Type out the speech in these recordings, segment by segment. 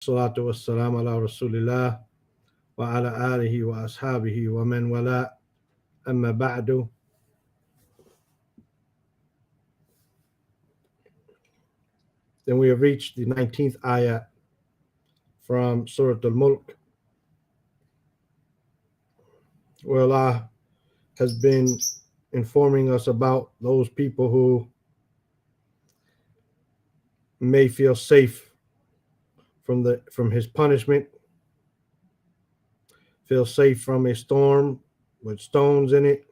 Salatu wassalam ala rasulillah wa ala alihi wa ashabihi wa man wala amma ba'du. Then we have reached the 19th ayah from Surah al-Mulk, where Allah has been informing us about those people who may feel safe from his punishment, feel safe from a storm with stones in it,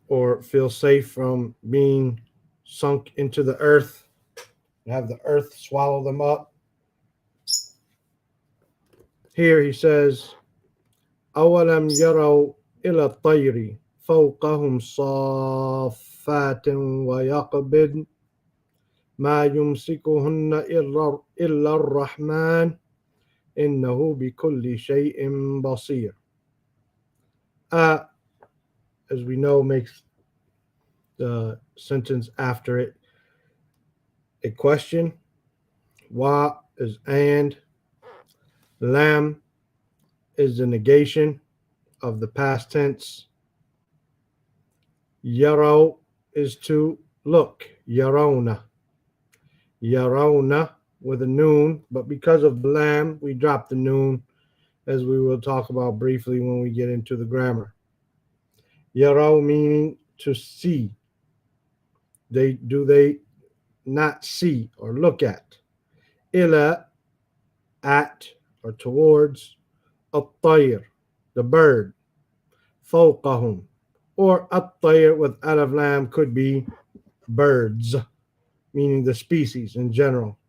or feel safe from being sunk into the earth and have the earth swallow them up. Here he says, أَوَلَمْ يَرَوْا إِلَى الطَّيْرِ فَوْقَهُمْ صَافَّاتٍ وَيَقْبِضْنَ مَا يُمْسِكُهُنَّ إِلَّا الرَّحْمَنُ إِنَّهُ بِكُلِّ شَيْءٍ بَصِيرٌ. As we know, makes the sentence after it a question. Wa is and. Lam is the negation of the past tense. Yaro is to look. Yarona. Yarona with a noon, but because of the lam, we drop the noon, as we will talk about briefly when we get into the grammar. Yaro meaning to see. They not see or look at. Ila at or towards. At-tayr, the bird. Fawqahum, or at-tayr with alif lam could be birds, meaning the species in general.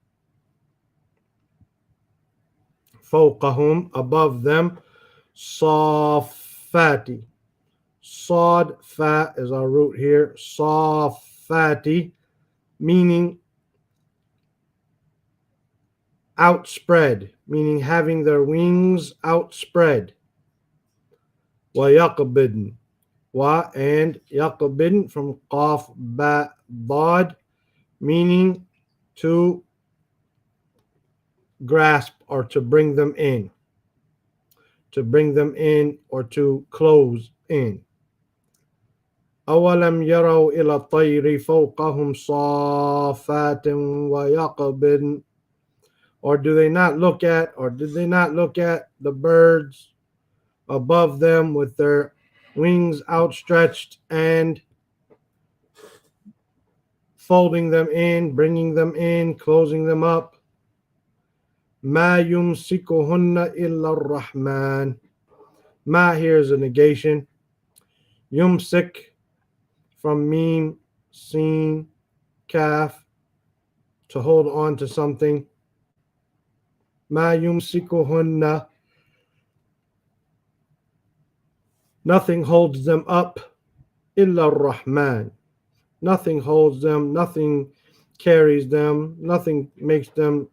Fawqahum, above them. Safati. Sad fa is our root here. Safati, meaning outspread, meaning having their wings outspread. Wa yaqbidn. Wa and yaqbidn from qaf ba dad, meaning to grasp or to bring them in. To bring them in or to close in. أَوَلَمْ يَرَوْا إِلَى الطَّيْرِ فَوْقَهُمْ صَافَّاتٍ وَيَقْبِضْنَ. Or do they not look at, or did they not look at the birds above them with their wings outstretched and folding them in, bringing them in, closing them up? مَا يُمْسِكُهُنَّ إِلَّا الرَّحْمَنُ. Ma here is a negation. Yumsik from meme, sin, kaf, to hold on to something. Ma yumsikuhunna. Nothing holds them up. Illa Rahman. Nothing holds them, nothing carries them, nothing makes them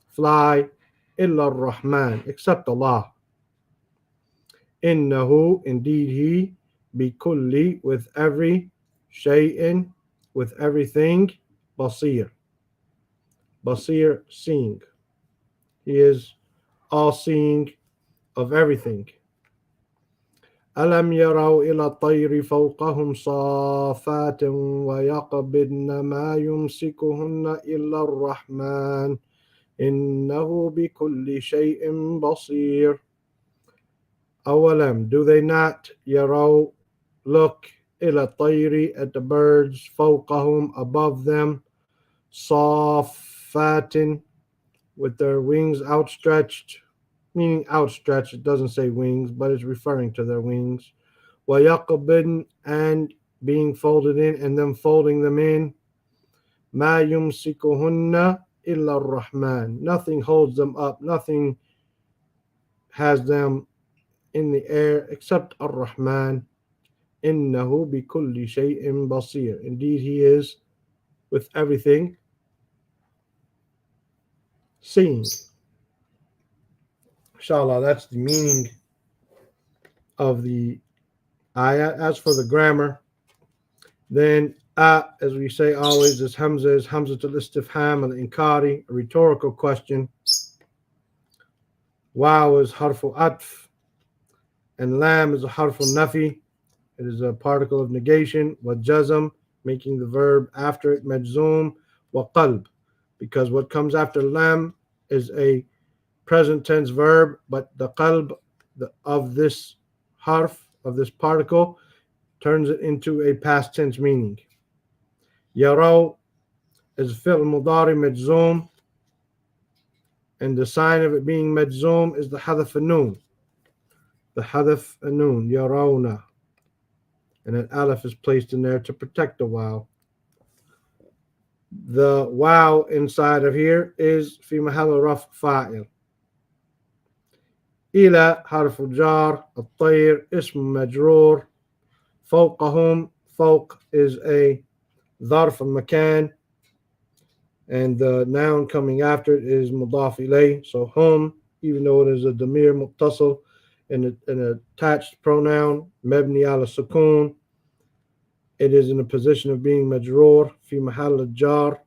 fly. Illa Rahman, except Allah. Innahu, indeed he, bikulli, with every, shay'in, with everything, basir. Basir, seeing. He is all seeing of everything. أَلَمْ يَرَوْا إِلَى الطَّيْرِ فَوْقَهُمْ صَافَّاتٍ وَيَقْبِضْنَ مَا يُمْسِكُهُنَّ إِلَّا الرَّحْمَنُ إِنَّهُ بِكُلِّ شَيْءٍ بَصِيرٌ. أَوَلَمْ, do they not, يَرَوْا, look, إِلَى الطَّيْرِ, at the birds, فَوْقَهُمْ, above them, صَافَّاتٍ, with their wings outstretched, meaning outstretched. It doesn't say wings, but it's referring to their wings. وَيَقْبِضْنَ, and being folded in, and them folding them in. مَا يُمْسِكُهُنَّ إِلَّا الرَّحْمَنُ. Nothing holds them up, nothing has them in the air except Ar-Rahman. إِنَّهُ بِكُلِّ شَيْءٍ بَصِيرٌ. Indeed, he is with everything seeing. Inshallah, that's the meaning of the ayah. As for the grammar, then As we say always, this Hamza is Hamzatul Istifham al-Inkari, a rhetorical question. Wow is harfu atf, and lam is a harfu nafi. It is a particle of negation. Wa jazm, making the verb after it majzoom. Wa qalb, because what comes after lam is a present tense verb, but the qalb of this harf, of this particle, turns it into a past tense meaning. Yaraw is fi'l mudari majzoom, and the sign of it being majzoom is the hadaf noon. The hadaf noon, yarawna. And an alif is placed in there to protect the wow. The wow inside of here is fi mahal raf fa'il. إلى حرف الجار. الطير اسم مجرور. فوقهم, فوق is a ظرف المكان, and the noun coming after it is mudaf ilay. So hum, even though it is a damir muttasil and an attached pronoun, mabni ala sukun, it is in a position of being majroor fi mahal jar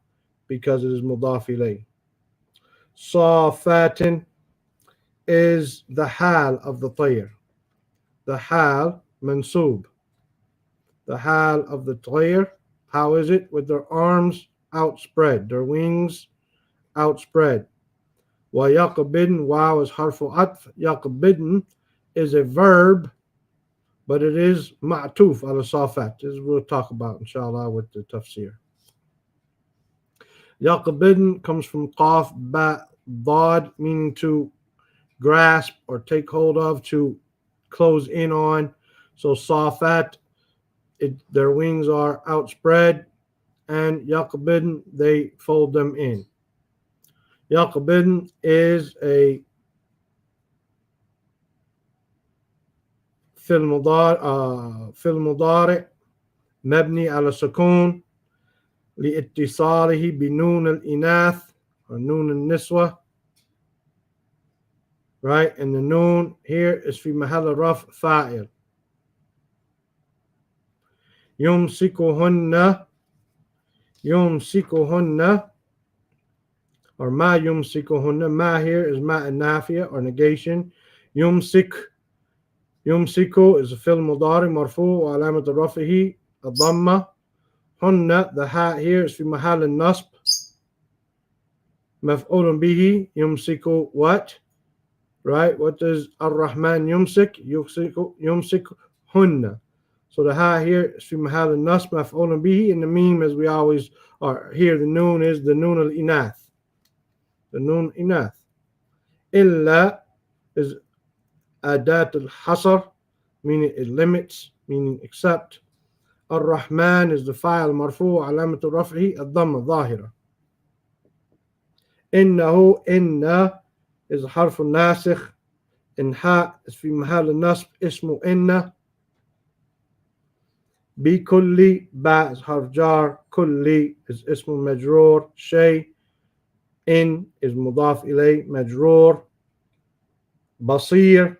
because it is mudaf ilay. Safatin is the hal of the tayr. The hal mansub. The hal of the tayr, how is it? With their arms outspread, their wings outspread. Wa yaqbidn, wow is harfu atf. Yaqbidn is a verb, but it is ma'tuf ala safat. This we'll talk about inshallah with the tafsir. Yaqbidn comes from qaf ba dad, meaning to grasp or take hold of, to close in on. So safat, their wings are outspread, and yaqbidn, they fold them in. Yaqbidn is a fil mudari mabni ala sukun liittisalihi binun al-inath or nun al-niswa, right? And the noon here is fi mahal raf fa'il. Yumsikuhunna, yumsikuhunna, or ma yumsikuhunna. Ma here is ma an-nafiya or negation. Yumsik, yumsiku is a fil mudari marfu wa alamat rafihi ad-dhamma. Hunna, the ha here is fi mahal an-nasb. Maf'ulun bihi, yumsiku what? Right? What does ar-Rahman yumsik? Yumsik hunna. So the ha here is fi mahal an-nasb maf'ulun bihi, and the meme, as we always are here, the noon is the noon al-inath. The noon inath. Illa is adat al-hasr, meaning it limits, meaning except. Ar-Rahman is the fa'il marfu alamatu raf'i ad-dhamma dhahira. Innahu, inna is harf nasikh, and ha is fi mahal nasb ismu inna. Bi kulli, ba is harf jar, kulli is ismu majroor, shay, in is mudaf ilay majroor. Basir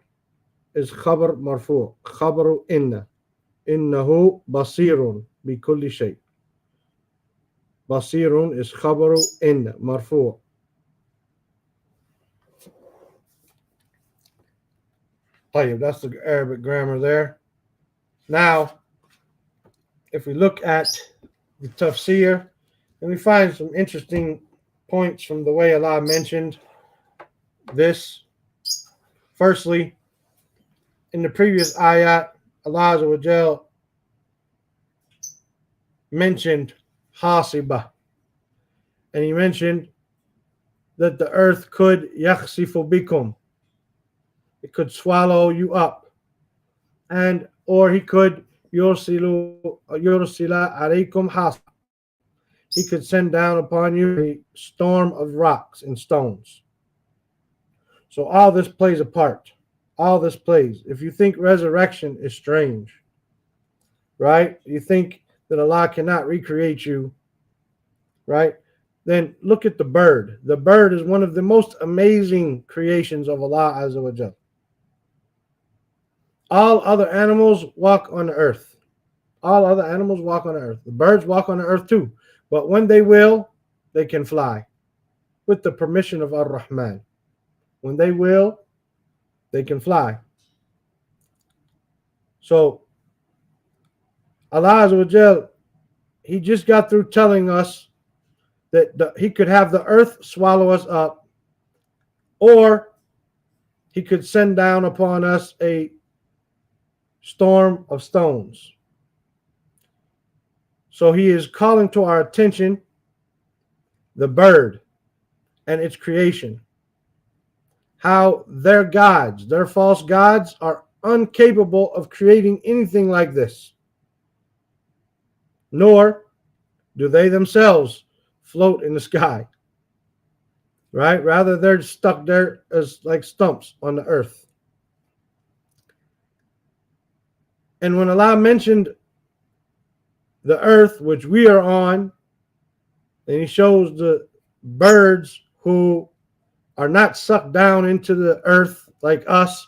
is khabar marfu, khabaru inna. Innahu basirun bi kulli shay. Basirun is khabaru inna marfu. That's the Arabic grammar there. Now, if we look at the tafsir, and we find some interesting points from the way Allah mentioned this. Firstly, in the previous ayat, Allah Azza wa Jal mentioned hasiba, and he mentioned that the earth could yakhsifu bikum, it could swallow you up, and or he could yursila alaykum hasiba, he could send down upon you a storm of rocks and stones. So all this plays a part. All this plays. If you think resurrection is strange, right? You think that Allah cannot recreate you, right? Then look at the bird. The bird is one of the most amazing creations of Allah Azza wa Jal. All other animals walk on the earth. All other animals walk on the earth. The birds walk on the earth too. But when they will, they can fly with the permission of Ar-Rahman. When they will, they can fly. So Allah Azza wa Jal, He just got through telling us that He could have the earth swallow us up, or He could send down upon us a storm of stones. So He is calling to our attention the bird and its creation. How their gods, their false gods, are incapable of creating anything like this. Nor do they themselves float in the sky. Right? Rather, they're stuck there as like stumps on the earth. And when Allah mentioned the earth which we are on, and He shows the birds who are not sucked down into the earth like us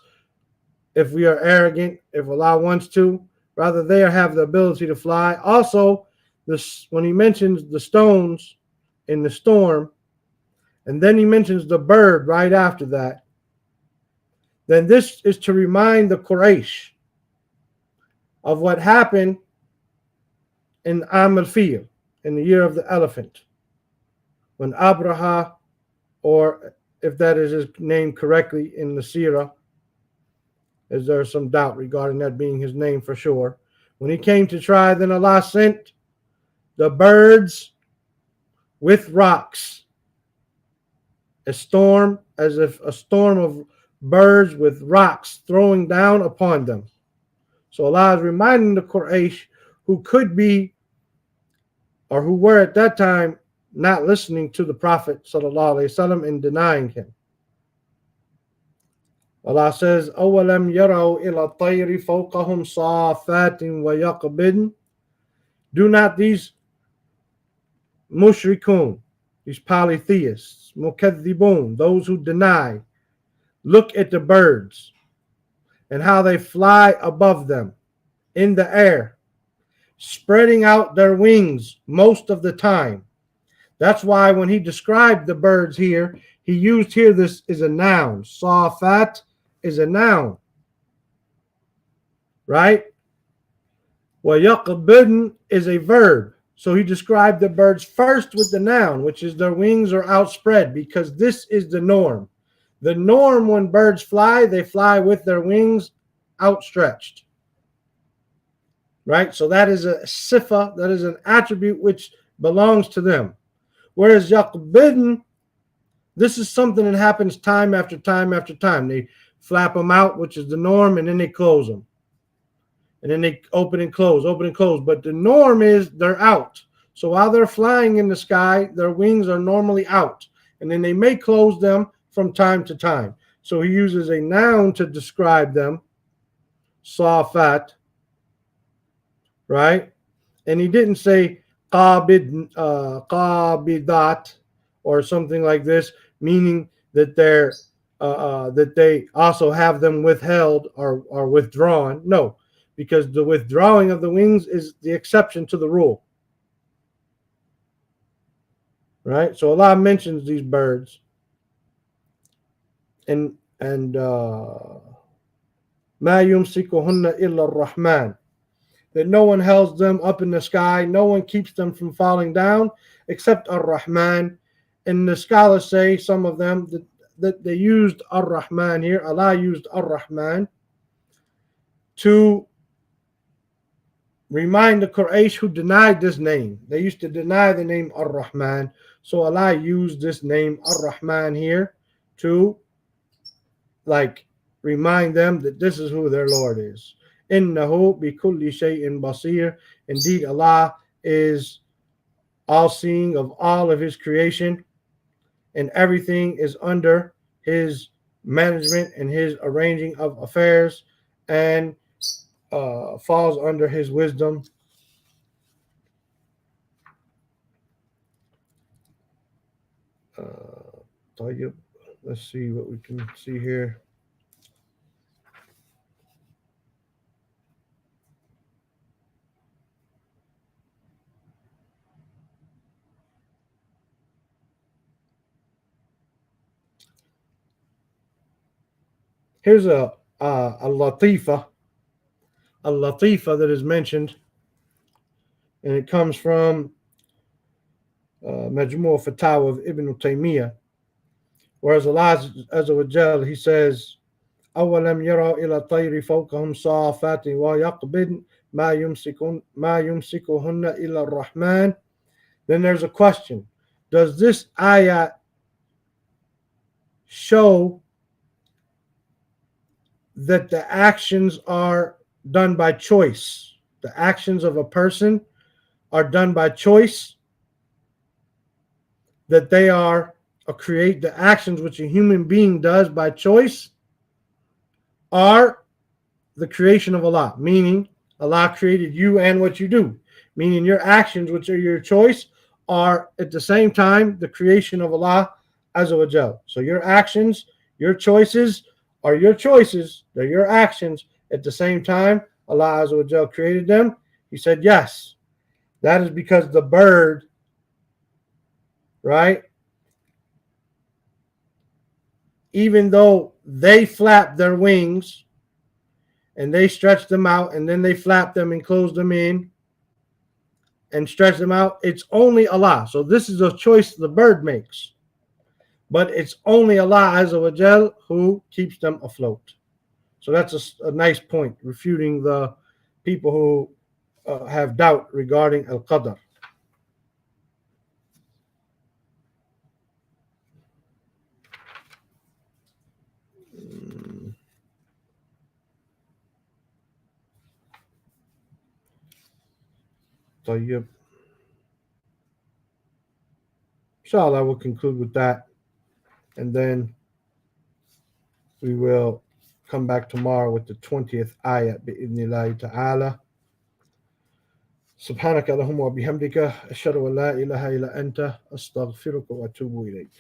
if we are arrogant, if Allah wants to. Rather, they have the ability to fly. Also, when He mentions the stones in the storm, and then He mentions the bird right after that, then this is to remind the Quraysh of what happened in Am al-Fil, in the year of the elephant, when Abraha, or if that is his name correctly in the Surah, as there's some doubt regarding that being his name for sure. When he came to try, then Allah sent the birds with rocks, a storm, as if a storm of birds with rocks throwing down upon them. So Allah is reminding the Quraysh, who could be, or who were at that time not listening to the Prophet ﷺ and denying him. Allah says, أَوَلَمْ يَرَوْا إِلَى الطَّيْرِ فَوْقَهُمْ صَافَاتٍ وَيَقْبِضْنَ. Do not these mushrikun, these polytheists, mukadhibun, those who deny, look at the birds and how they fly above them in the air, spreading out their wings most of the time. That's why when He described the birds here, He used here this is a noun. Safat is a noun, right? Well, yaqbidn is a verb. So He described the birds first with the noun, which is their wings are outspread, because this is the norm. The norm when birds fly, they fly with their wings outstretched. Right? So that is a sifa, that is an attribute which belongs to them. Whereas yaqbidn, this is something that happens time after time after time. They flap them out, which is the norm, and then they close them. And then they open and close, open and close. But the norm is they're out. So while they're flying in the sky, their wings are normally out. And then they may close them from time to time. So He uses a noun to describe them, safat, right? And He didn't say qabidat or something like this, meaning that that they also have them withheld or withdrawn. No, because the withdrawing of the wings is the exception to the rule. Right? So Allah mentions these birds, and ma yumsikuhunna illa ar-Rahman, that no one holds them up in the sky, no one keeps them from falling down except Ar-Rahman. And the scholars say, some of them, that they used Ar-Rahman here, Allah used Ar-Rahman to remind the Quraysh who denied this name. They used to deny the name Ar-Rahman. So Allah used this name Ar-Rahman here to remind them that this is who their Lord is. Innahu bi kulli shay'in basir. Indeed, Allah is all seeing of all of His creation, and everything is under His management and His arranging of affairs, and falls under His wisdom. Let's see what we can see here. Here's a latifa that is mentioned, and it comes from Majmu' Fatawa of Ibn Taymiyyah, whereas Allah Azza wa Jal, He says, أولم يروا إلى الطير فوقهم صافات ويقبضن ما يمسكهن إلا الرحمن. Then there's a question. Does this ayah show that the actions are done by choice? The actions of a person are done by choice, that they are create the actions which a human being does by choice are the creation of Allah, meaning Allah created you and what you do, meaning your actions, which are your choice, are at the same time the creation of Allah Azza wa Jal. So your actions, your choices are your choices, they're your actions. At the same time, Allah Azza wa Jal created them. He said, yes, that is because the bird, right, even though they flap their wings and they stretch them out and then they flap them and close them in and stretch them out, it's only Allah. So this is a choice the bird makes, but it's only Allah Azza wa Jal who keeps them afloat. So that's a nice point, refuting the people who have doubt regarding al-Qadr. طيب. Inshallah, we'll conclude with that, and then we will come back tomorrow with the 20th ayah bi'idhnillahi ta'ala. سبحانك اللهم وبحمدك أشهد أن لا إله إلا أنت أستغفرك وأتوب إليك.